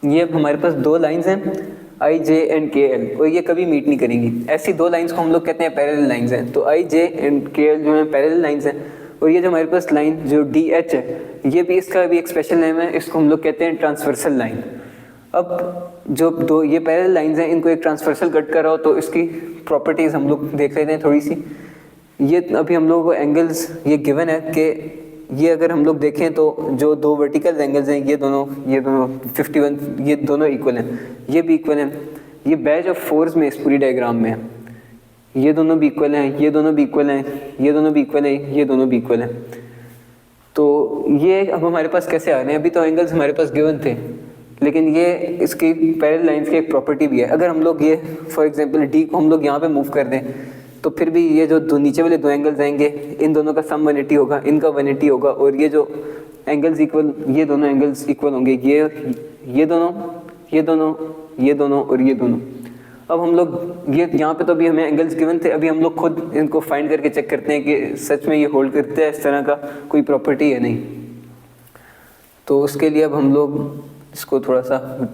ये अब हमारे पास दो लाइंस हैं आई जे एंड के एल, और ये कभी मीट नहीं करेंगी। ऐसी दो लाइंस को हम लोग कहते हैं पैरेलल लाइंस हैं। तो आई जे एंड के एल जो है पैरेलल लाइंस हैं। और ये जो हमारे पास लाइन जो डी एच है, ये भी इसका भी एक स्पेशल नेम है, इसको हम लोग कहते हैं ट्रांसवर्सल लाइन। अब जो दो ये पैरेलल लाइंस हैं, इनको एक ट्रांसवर्सल कट कर रहा हो तो इसकी प्रॉपर्टीज हम लोग देख लेते हैं थोड़ी सी। ये अभी हम लोग को एंगल्स ये गिवन है कि ये अगर हम लोग देखें तो जो दो वर्टिकल एंगल्स हैं ये दोनों 51, ये दोनों इक्वल हैं, ये भी इक्वल हैं। ये बैच ऑफ फोर्स में इस पूरी डायग्राम में है, ये दोनों भी इक्वल हैं, ये दोनों भी इक्वल हैं, ये दोनों भी इक्वल हैं, ये दोनों भी इक्वल हैं। तो ये अब हमारे पास कैसे आ रहे हैं? अभी तो एंगल्स हमारे पास गिवन थे, लेकिन ये इसकी पैरेलल लाइंस की एक प्रॉपर्टी भी है। अगर हम लोग ये फॉर एग्जांपल डी को हम लोग यहाँ पे मूव कर दें तो फिर भी ये जो दो नीचे वाले दो एंगल्स आएंगे, इन दोनों का सम 180 होगा, इनका 180 होगा, और ये जो एंगल्स इक्वल, ये दोनों एंगल्स इक्वल होंगे, ये दोनों, ये दोनों, ये दोनों और ये दोनों। अब हम लोग ये यहाँ पे तो अभी हमें एंगल्स गिवन थे, अभी हम लोग खुद इनको फाइंड करके चेक करते हैं कि सच में ये होल्ड करते हैं, इस तरह का कोई प्रॉपर्टी है नहीं। तो उसके लिए अब हम लोग इसको थोड़ा सा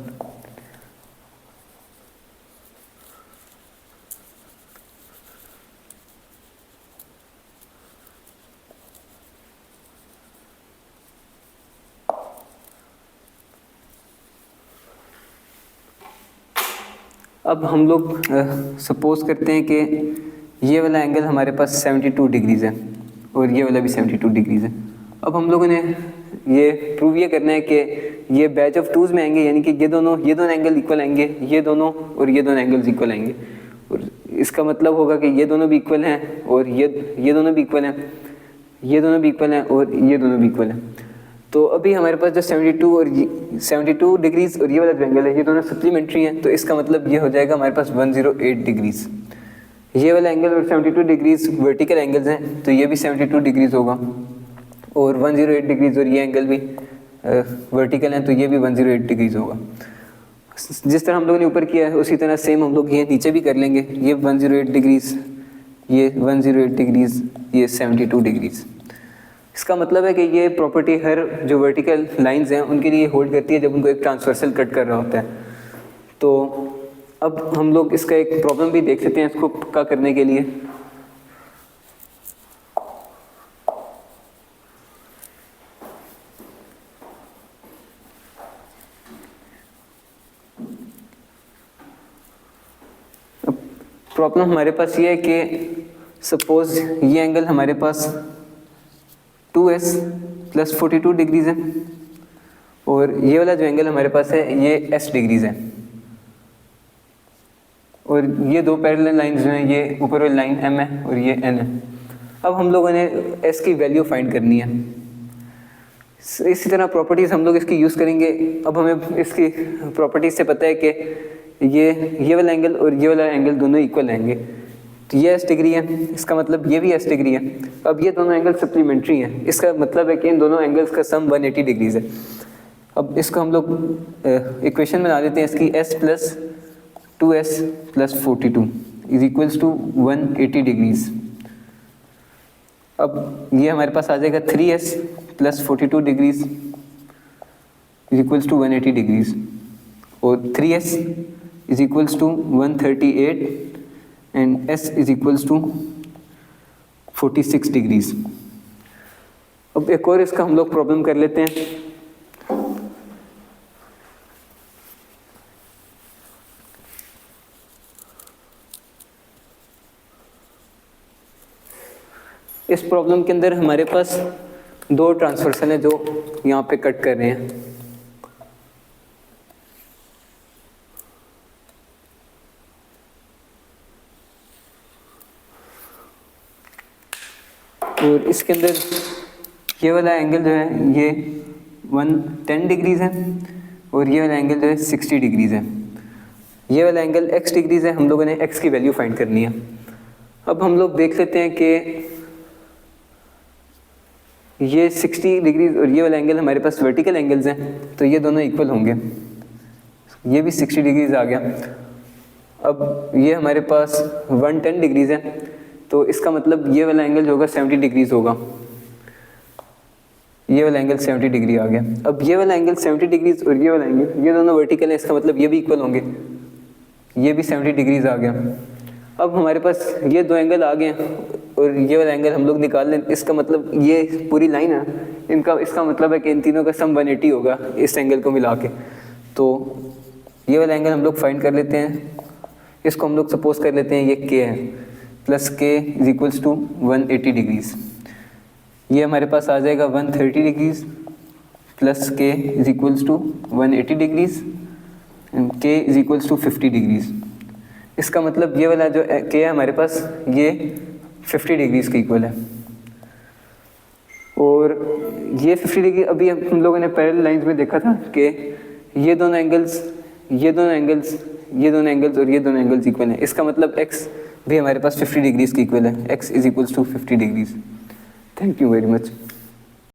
अब हम लोग सपोज करते हैं कि ये वाला एंगल हमारे पास 72 डिग्रीज है और ये वाला भी 72 डिग्रीज है। अब हम लोगों ने ये प्रूव ये करना है कि ये बैच ऑफ टूज में आएंगे, यानी कि ये दोनों एंगल इक्वल आएंगे, ये दोनों और ये दोनों एंगल्स इक्वल आएंगे। और इसका मतलब होगा कि ये दोनों भी इक्वल हैं और ये दोनों भी इक्वल हैं, ये दोनों भी इक्वल हैं और ये दोनों भी इक्वल हैं। तो अभी हमारे पास जो 72 डिग्रीज और ये वाला जो एंगल है, ये दोनों सप्लीमेंट्री हैं। तो इसका मतलब ये हो जाएगा हमारे पास 108 डिग्रीज। ये वाला एंगल और 72 डिग्रीज वर्टिकल एंगल्स हैं, तो ये भी 72 डिग्रीज होगा, और 108 डिग्रीज और ये एंगल भी वर्टिकल हैं, तो ये भी 108 डिग्रीज होगा। जिस तरह हम लोगों ने ऊपर किया है उसी तरह सेम हम लोग ये नीचे भी कर लेंगे। ये 108 डिग्रीज, ये 108 डिग्रीज, ये 72 डिग्रीज। इसका मतलब है कि ये प्रॉपर्टी हर जो वर्टिकल लाइंस हैं उनके लिए होल्ड करती है जब उनको एक ट्रांसवर्सल कट कर रहा होता है। तो अब हम लोग इसका एक प्रॉब्लम भी देख सकते हैं इसको पक्का करने के लिए। प्रॉब्लम हमारे पास ये है कि सपोज ये एंगल हमारे पास 2s प्लस 42 डिग्रीज है और ये वाला जो एंगल हमारे पास है ये s डिग्रीज है, और ये दो पैरेलल लाइंस जो हैं ये ऊपर वाली लाइन m है और ये n है। अब हम लोगों ने s की वैल्यू फाइंड करनी है। इसी तरह प्रॉपर्टीज हम लोग इसकी यूज़ करेंगे। अब हमें इसकी प्रॉपर्टीज से पता है कि ये वाला एंगल और ये वाला एंगल दोनों इक्वल आएंगे, तो ये s डिग्री है, इसका मतलब ये भी s डिग्री है। अब ये दोनों एंगल सप्लीमेंट्री हैं, इसका मतलब है कि इन दोनों एंगल्स का सम 180 डिग्रीज है। अब इसको हम लोग इक्वेशन में ला देते हैं इसकी, s plus 2s plus 42 is equals to 180 degrees. अब ये हमारे पास आ जाएगा 3s plus 42 degrees is equals to 180 degrees, और 3s is equals to 138 and s is equals to 46 degrees. अब एक और इसका हम लोग प्रॉब्लम कर लेते हैं। इस प्रॉब्लम के अंदर हमारे पास दो ट्रांसवर्सल हैं जो यहाँ पे कट कर रहे हैं। और इसके अंदर ये वाला एंगल जो है ये 110 डिग्रीज है और ये वाला एंगल जो है 60 डिग्रीज है। ये वाला एंगल x डिग्रीज है, हम लोगों ने x की वैल्यू फाइंड करनी है। अब हम लोग देख लेते हैं कि ये 60 डिग्रीज और ये वाला एंगल हमारे पास वर्टिकल एंगल्स हैं, तो ये दोनों इक्वल होंगे। ये भी 60 डिग्रीज आ गया। अब ये हमारे पास 110 डिग्रीज है, तो इसका मतलब ये वाला एंगल जो होगा 70 डिग्रीज होगा। ये वाला एंगल 70 डिग्री आ गया। अब ये वाला एंगल 70 डिग्रीज और ये वाला एंगल, ये दोनों वर्टिकल है, इसका मतलब ये भी इक्वल होंगे, ये भी 70 डिग्रीज आ गया। अब हमारे पास ये दो एंगल आ गए और ये वाला एंगल हम लोग निकाल लें। इसका मतलब ये पूरी लाइन है इनका, इसका मतलब है कि इन तीनों का सम 180 होगा इस एंगल को मिला के। तो ये वाला एंगल हम लोग फाइंड कर लेते हैं, इसको हम लोग सपोज कर लेते हैं ये k है, plus k is equals to 180 degrees. ये हमारे पास आ जाएगा 130 degrees plus k is equals to 180 degrees and k is equals to 50 degrees. इसका मतलब ये वाला जो k है हमारे पास ये 50 डिग्रीज के इक्वल है। और ये 50 डिग्री अभी हम लोगों ने पैरेलल लाइंस में देखा था कि ये दोनों एंगल्स और ये दोनों एंगल्स इक्वल हैं। इसका मतलब x भी हमारे पास 50 डिग्रीज के इक्वल है, x is equals to 50 degrees. Thank you very much.